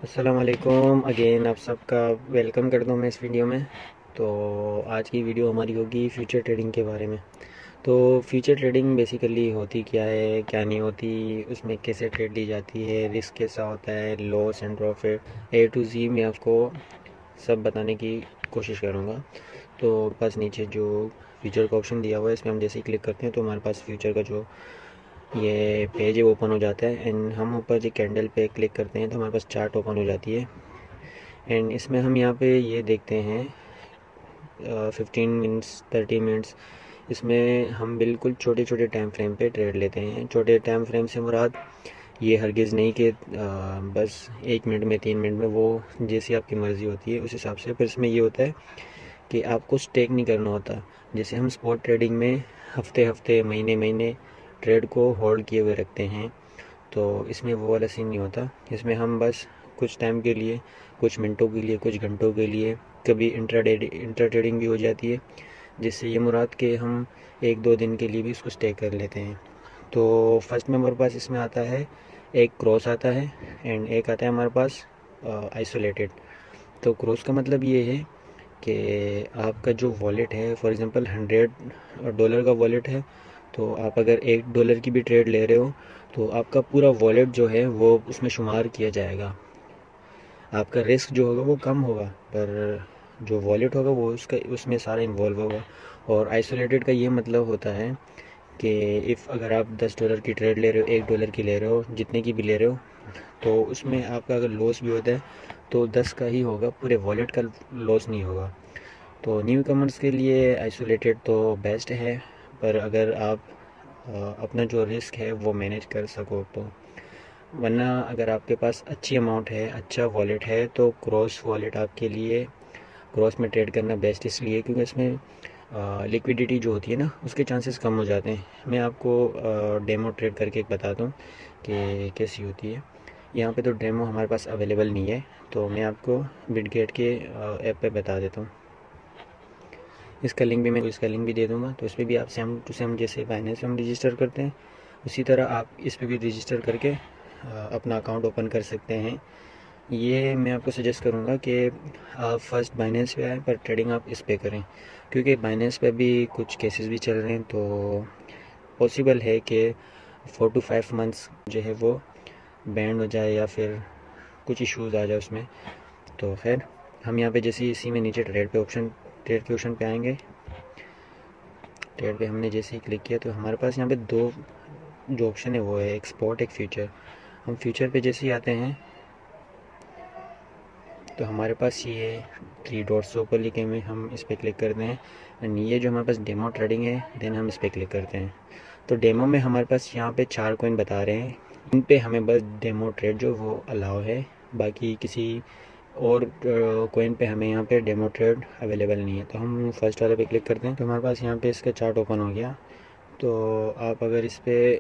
अस्सलाम वालेकुम अगेन आप सबका वेलकम करता हूँ मैं इस वीडियो में। तो आज की वीडियो हमारी होगी फ्यूचर ट्रेडिंग के बारे में। तो फ्यूचर ट्रेडिंग बेसिकली होती क्या है, क्या नहीं होती, उसमें कैसे ट्रेड ली जाती है, रिस्क कैसा होता है, loss and profit A to Z मैं आपको सब बताने की कोशिश करूँगा। तो बस नीचे जो फ्यूचर का ऑप्शन दिया हुआ है इसमें हम जैसे ही क्लिक करते हैं तो हमारे पास फ्यूचर का जो ये पेज है ओपन हो जाता है। एंड हम ऊपर जो कैंडल पे क्लिक करते हैं तो हमारे पास चार्ट ओपन हो जाती है। एंड इसमें हम यहाँ पे ये देखते हैं 15 मिनट्स 30 मिनट्स। इसमें हम बिल्कुल छोटे छोटे टाइम फ्रेम पे ट्रेड लेते हैं। छोटे टाइम फ्रेम से मुराद ये हरगिज़ नहीं कि बस 1 मिनट में 3 मिनट में, वो जैसी आपकी मर्ज़ी होती है उस हिसाब से। पर इसमें ये होता है कि आपको स्टेक नहीं करना होता। जैसे हम स्पॉट ट्रेडिंग में हफ्ते हफ्ते महीने महीने ट्रेड को होल्ड किए हुए रखते हैं, तो इसमें वो वाला सीन नहीं होता। इसमें हम बस कुछ टाइम के लिए, कुछ मिनटों के लिए, कुछ घंटों के लिए, कभी इंट्रा ट्रेडिंग भी हो जाती है, जिससे ये मुराद कि हम 1-2 दिन के लिए भी इसको स्टे कर लेते हैं। तो फर्स्ट में हमारे पास इसमें आता है एक क्रॉस आता है एंड एक आता है हमारे पास आइसोलेटेड। तो क्रॉस का मतलब ये है कि आपका जो वॉलेट है, फॉर एग्ज़ाम्पल $100 का वॉलेट है, तो आप अगर $1 की भी ट्रेड ले रहे हो तो आपका पूरा वॉलेट जो है वो उसमें शुमार किया जाएगा। आपका रिस्क जो होगा वो कम होगा, पर जो वॉलेट होगा वो उसका उसमें सारा इन्वॉल्व होगा। और आइसोलेटेड का ये मतलब होता है कि इफ़ अगर आप $10 की ट्रेड ले रहे हो, $1 की ले रहे हो, जितने की भी ले रहे हो, तो उसमें आपका अगर लॉस भी होता है तो 10 का ही होगा, पूरे वॉलेट का लॉस नहीं होगा। तो न्यू कमर्स के लिए आइसोलेटेड तो बेस्ट है, पर अगर आप अपना जो रिस्क है वो मैनेज कर सको तो। वरना अगर आपके पास अच्छी अमाउंट है, अच्छा वॉलेट है, तो क्रॉस वॉलेट आपके लिए, क्रॉस में ट्रेड करना बेस्ट इसलिए क्योंकि इसमें लिक्विडिटी जो होती है ना उसके चांसेस कम हो जाते हैं। मैं आपको डेमो ट्रेड करके एक बताता हूँ कि कैसी होती है। यहाँ पे तो डेमो हमारे पास अवेलेबल नहीं है, तो मैं आपको बिटगेट के ऐप पे बता देता हूँ। इसका लिंक भी दे दूँगा। तो इस पर भी आप सेम टू सेम जैसे बाइनेंस में हम रजिस्टर करते हैं उसी तरह आप इस पर भी रजिस्टर करके अपना अकाउंट ओपन कर सकते हैं। ये मैं आपको सजेस्ट करूँगा कि आप फर्स्ट बाइनेंस पे आए, पर ट्रेडिंग आप इस पे करें, क्योंकि बाइनेंस पे भी कुछ केसेस भी चल रहे हैं। तो पॉसिबल है कि 4 to 5 मंथ्स जो है वो बैंड हो जाए या फिर कुछ इश्यूज़ आ जाए उसमें। तो खैर हम यहाँ पे जैसे इसी में नीचे ट्रेड के ऑप्शन पे आएंगे। ट्रेड पे हमने जैसे ही क्लिक किया तो हमारे पास यहाँ पे दो जो ऑप्शन है वो है एक स्पॉट एक फ्यूचर। हम फ्यूचर पे जैसे ही आते हैं तो हमारे पास ये 3 डॉट्स ऊपर लिखे हुए, हम इस पर क्लिक करते हैं। एंड ये जो हमारे पास डेमो ट्रेडिंग है, देन हम इस पर क्लिक करते हैं। तो डेमो में हमारे पास यहाँ पे 4 कॉइन बता रहे हैं, इन पे हमें बस डेमो ट्रेड जो वो अलाउ है, बाकी किसी और कॉइन पे हमें यहाँ पे डेमो ट्रेड अवेलेबल नहीं है। तो हम फर्स्ट वाले पे क्लिक करते हैं तो हमारे पास यहाँ पे इसका चार्ट ओपन हो गया। तो आप अगर इस पर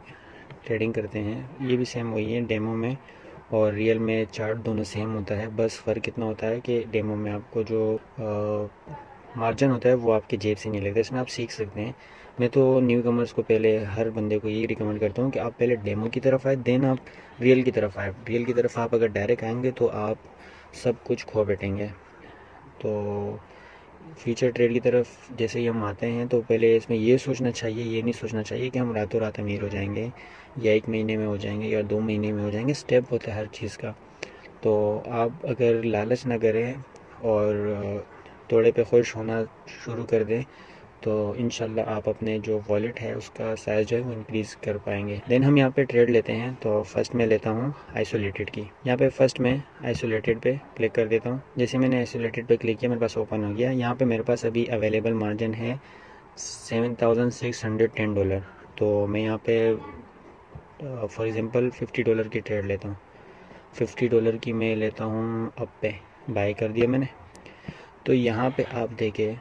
ट्रेडिंग करते हैं, ये भी सेम वही है, डेमो में और रियल में चार्ट दोनों सेम होता है। बस फ़र्क इतना होता है कि डेमो में आपको जो मार्जिन होता है वो आपकी जेब से नहीं लगता। इसमें आप सीख सकते हैं। मैं तो न्यू कमर्स को पहले हर बंदे को यही रिकमेंड करता हूँ कि आप पहले डेमो की तरफ आए, देन आप रियल की तरफ आए। रियल की तरफ आप अगर डायरेक्ट आएंगे तो आप सब कुछ खो बैठेंगे। तो फ्यूचर ट्रेड की तरफ जैसे ही हम आते हैं तो पहले इसमें ये सोचना चाहिए, ये नहीं सोचना चाहिए कि हम रातों रात अमीर हो जाएंगे या 1 महीने में हो जाएंगे या 2 महीने में हो जाएंगे। स्टेप होता है हर चीज़ का। तो आप अगर लालच ना करें और थोड़े पे खुश होना शुरू कर दें तो इंशाल्लाह आप अपने जो वॉलेट है उसका साइज़ जो है वो इंक्रीज़ कर पाएंगे। देन हम यहाँ पे ट्रेड लेते हैं। तो फर्स्ट मैं लेता हूँ आइसोलेटेड की। यहाँ पे फर्स्ट मैं आइसोलेटेड पे क्लिक कर देता हूँ। जैसे मैंने आइसोलेटेड पे क्लिक किया मेरे पास ओपन हो गया। यहाँ पे मेरे पास अभी अवेलेबल मार्जिन है $7,610। तो मैं यहाँ पे फॉर एग्ज़ाम्पल $50 की ट्रेड लेता हूँ। $50 की मैं लेता हूँ अब पे, बाय कर दिया मैंने। तो यहाँ पे आप देखें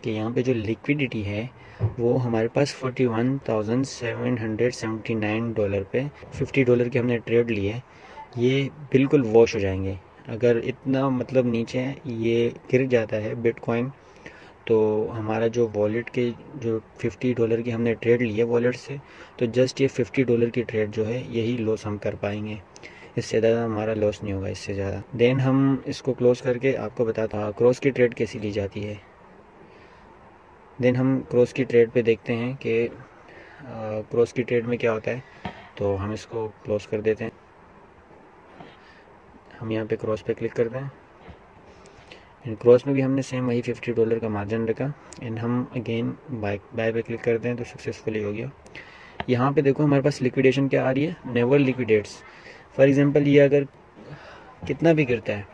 कि यहाँ पे जो लिक्विडिटी है वो हमारे पास $41,779 पे $50 के हमने ट्रेड लिए, ये बिल्कुल वॉश हो जाएंगे। अगर इतना मतलब नीचे ये गिर जाता है बिटकॉइन, तो हमारा जो वॉलेट के जो $50 की हमने ट्रेड ली है वॉलेट से, तो जस्ट ये $50 की ट्रेड जो है यही लॉस हम कर पाएंगे। इससे ज़्यादा हमारा लॉस नहीं होगा इससे ज़्यादा। देन हम इसको क्लोज़ करके आपको बताता हूँ क्रॉस की ट्रेड कैसी ली जाती है। देन हम क्रॉस की ट्रेड पे देखते हैं कि क्रॉस की ट्रेड में क्या होता है। तो हम इसको क्लोज़ कर देते हैं। हम यहाँ पे क्रॉस पे क्लिक करते हैं। एंड क्रॉस में भी हमने सेम वही $50 का मार्जिन रखा। एंड हम अगेन बाय पे क्लिक करते हैं तो सक्सेसफुली हो गया। यहाँ पे देखो हमारे पास लिक्विडेशन क्या आ रही है, नेवर लिक्विडेट्स। फॉर एग्जांपल ये अगर कितना भी गिरता है,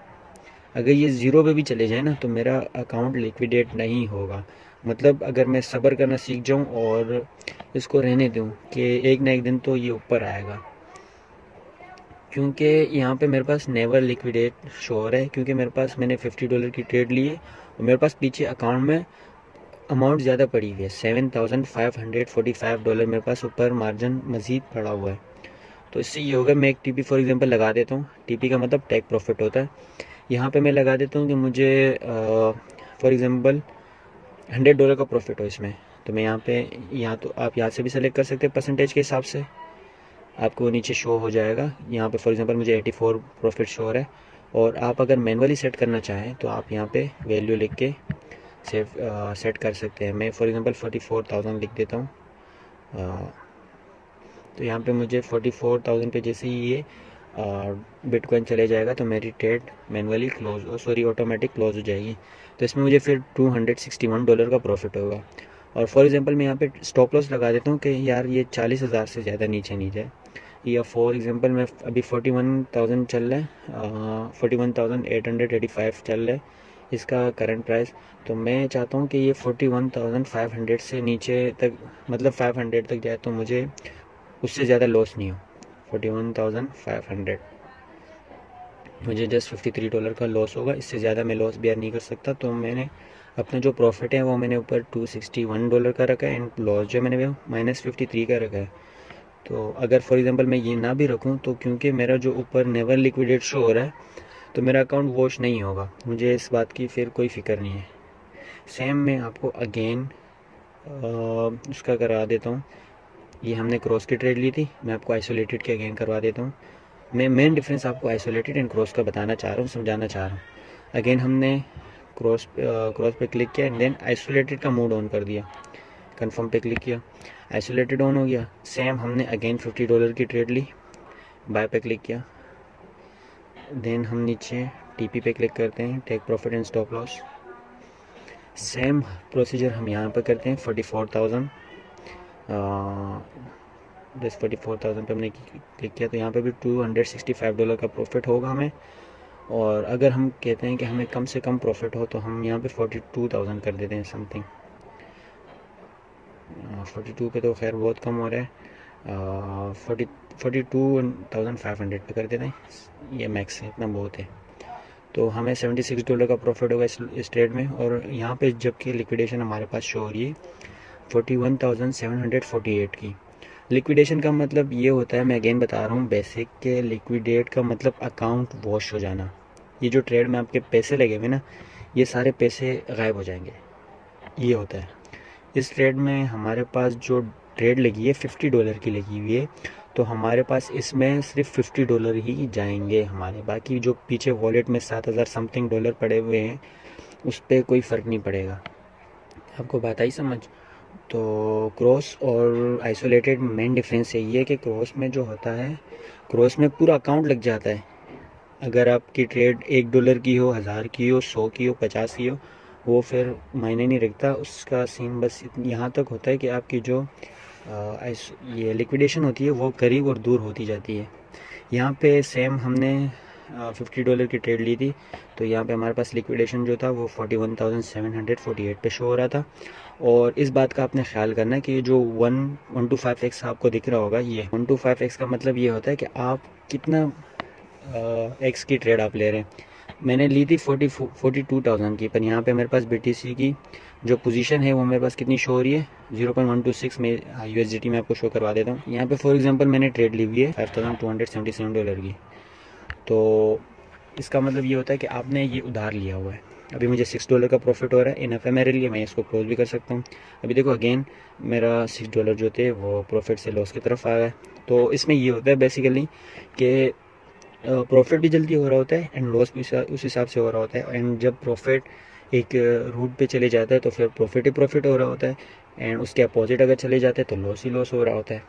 अगर ये ज़ीरो पे भी चले जाए ना तो मेरा अकाउंट लिक्विडेट नहीं होगा। मतलब अगर मैं सब्र करना सीख जाऊँ और इसको रहने दूँ कि एक ना एक दिन तो ये ऊपर आएगा, क्योंकि यहाँ पे मेरे पास नेवर लिक्विडेट शो हो रहा है, क्योंकि मेरे पास मैंने $50 की ट्रेड ली है और मेरे पास पीछे अकाउंट में अमाउंट ज़्यादा पड़ी हुई है। $7,545 मेरे पास ऊपर मार्जिन मज़ीद पड़ा हुआ है। तो इससे ये होगा, मैं एक टीपी फॉर एग्जांपल लगा देता हूँ। टीपी का मतलब टेक प्रॉफिट होता है। यहाँ पे मैं लगा देता हूँ कि मुझे फॉर एग्जांपल $100 का प्रॉफिट हो इसमें। तो मैं यहाँ पे तो आप यहाँ से भी सेलेक्ट कर सकते हैं परसेंटेज के हिसाब से, आपको नीचे शो हो जाएगा। यहाँ पे फॉर एग्जांपल मुझे 84 प्रॉफिट शो हो रहा है। और आप अगर मैनुअली सेट करना चाहें तो आप यहाँ पे वैल्यू लिख के सेट कर सकते हैं। मैं फॉर एग्जांपल 44,000 लिख देता हूँ। तो यहाँ पे मुझे 44,000 पे जैसे ही ये बिटकॉइन चले जाएगा तो मेरी ट्रेड मैनुअली ऑटोमेटिक क्लोज हो जाएगी। तो इसमें मुझे फिर $261 का प्रॉफिट होगा। और फॉर एग्जांपल मैं यहाँ पे स्टॉप लॉस लगा देता हूँ कि यार ये 40,000 से ज़्यादा नीचे नहीं जाए। या फॉर एग्जांपल मैं अभी 41,000 चल रहा है, 41,885 चल रहा है इसका करंट प्राइस। तो मैं चाहता हूँ कि ये 41,500 से नीचे तक, मतलब 500 तक जाए, तो मुझे उससे ज़्यादा लॉस नहीं हो। 41,500 मुझे जस्ट $53 का लॉस होगा, इससे ज़्यादा मैं लॉस बेयर नहीं कर सकता। तो मैंने अपना जो प्रॉफिट है वो मैंने ऊपर $261 का रखा है एंड लॉस जो मैंने वो -53 का रखा है। तो अगर फॉर एग्जांपल मैं ये ना भी रखूं तो क्योंकि मेरा जो ऊपर नेवर लिक्विडेट शो हो रहा है तो मेरा अकाउंट वॉश नहीं होगा, मुझे इस बात की फिर कोई फ़िक्र नहीं है। सेम मैं आपको अगेन उसका करा देता हूँ। ये हमने क्रॉस की ट्रेड ली थी, मैं आपको आइसोलेटेड के अगेन करवा देता हूँ। मैं मेन डिफरेंस आपको आइसोलेटेड एंड क्रॉस का बताना चाह रहा हूँ, समझाना चाह रहा हूँ। अगेन हमने क्रॉस पे क्लिक किया एंड देन आइसोलेटेड का मोड ऑन कर दिया, कंफर्म पे क्लिक किया, आइसोलेटेड ऑन हो गया। सेम हमने अगेन $50 की ट्रेड ली, बाय पे क्लिक किया, देन हम नीचे टीपी पे क्लिक करते हैं, take profit and stop loss. Same procedure हम यहाँ पे करते हैं। 44,000 बस 44,000 पे हमने क्लिक किया तो यहाँ पे भी $265 का प्रॉफिट होगा हमें। और अगर हम कहते हैं कि हमें कम से कम प्रॉफिट हो तो हम यहाँ पे 42,000 कर देते हैं समथिंग। 42 पे तो खैर बहुत कम हो रहा है, 42,500 पे कर देते हैं, ये मैक्स है, इतना बहुत है। तो हमें $76 का प्रॉफिट होगा इस ट्रेड में। और यहाँ पे जबकि लिक्विडेशन हमारे पास शो हो रही है 41,748 की। लिक्विडेशन का मतलब ये होता है, मैं अगेन बता रहा हूँ बेसिक के, लिक्विडेट का मतलब अकाउंट वॉश हो जाना। ये जो ट्रेड में आपके पैसे लगे हुए ना, ये सारे पैसे गायब हो जाएंगे, ये होता है। इस ट्रेड में हमारे पास जो ट्रेड लगी है $50 की लगी हुई है, तो हमारे पास इसमें सिर्फ $50 ही जाएंगे हमारे, बाकी जो पीछे वॉलेट में 7,000 समथिंग डॉलर पड़े हुए हैं उस पर कोई फ़र्क नहीं पड़ेगा। आपको बात आई समझ? तो क्रॉस और आइसोलेटेड मेन डिफरेंस यही है कि क्रॉस में जो होता है, क्रॉस में पूरा अकाउंट लग जाता है। अगर आपकी ट्रेड $1 की हो, 1000 की हो, 100 की हो, 50 की हो, वो फिर मायने नहीं रखता। उसका सीन बस यहाँ तक होता है कि आपकी जो ये लिक्विडेशन होती है वो करीब और दूर होती जाती है। यहाँ पे सेम हमने $50 की ट्रेड ली थी, तो यहाँ पे हमारे पास लिक्विडेशन जो था वो 41,748 पे शो हो रहा था। और इस बात का आपने ख्याल करना कि जो 125x आपको दिख रहा होगा, ये 125x का मतलब ये होता है कि आप कितना एक्स की ट्रेड आप ले रहे हैं। मैंने ली थी 42,000 की, पर यहाँ पे मेरे पास BTC की जो पोजीशन है वो मेरे पास कितनी शो हो रही है, 0.126 में USDT में आपको शो करवा देता हूँ। यहाँ पे फॉर एग्जांपल मैंने ट्रेड ली हुई है $5,277 की। तो इसका मतलब ये होता है कि आपने ये उधार लिया हुआ है। अभी मुझे $6 का प्रॉफिट हो रहा है, इनफ है मेरे लिए, मैं इसको क्लोज भी कर सकता हूँ। अभी देखो अगेन मेरा $6 जो थे वो प्रॉफिट से लॉस की तरफ आ गए। तो इसमें ये होता है बेसिकली कि प्रॉफिट भी जल्दी हो रहा होता है एंड लॉस भी उस हिसाब से हो रहा होता है। एंड जब प्रॉफिट एक रूट पे चले जाता है तो फिर प्रॉफिट ही प्रॉफिट हो रहा होता है, एंड उसके अपोजिट अगर चले जाते हैं तो लॉस ही लॉस हो रहा होता है।